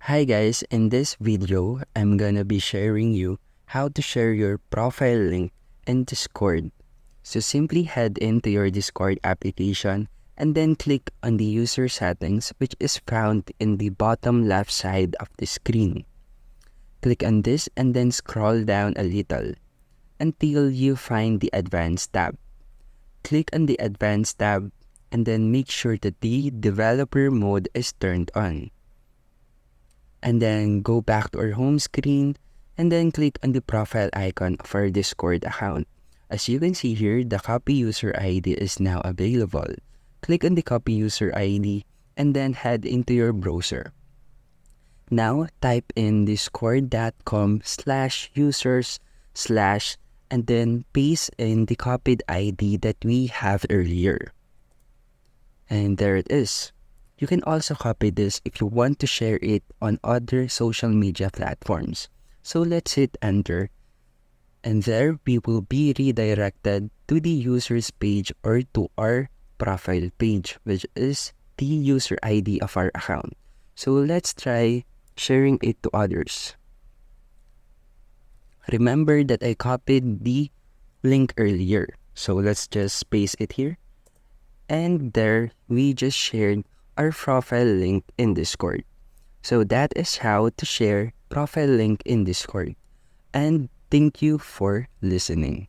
Hi guys, in this video, I'm gonna be sharing you how to share your profile link in Discord. So simply head into your Discord application and then click on the user settings, which is found in the bottom left side of the screen. Click on this and then scroll down a little until you find the Advanced tab. Click on the Advanced tab and then make sure that the developer mode is turned on. And then go back to our home screen and then click on the profile icon of our Discord account. As you can see here, the copy user ID is now available. Click on the copy user ID and then head into your browser. Now type in discord.com/users/ and then paste in the copied ID that we have earlier. And there it is. You can also copy this if you want to share it on other social media platforms. So let's hit enter. And there we will be redirected to the user's page or to our profile page, which is the user ID of our account. So let's try sharing it to others. Remember that I copied the link earlier. So let's just paste it here. And there we just shared our profile link in Discord. So that is how to share profile link in Discord. And thank you for listening.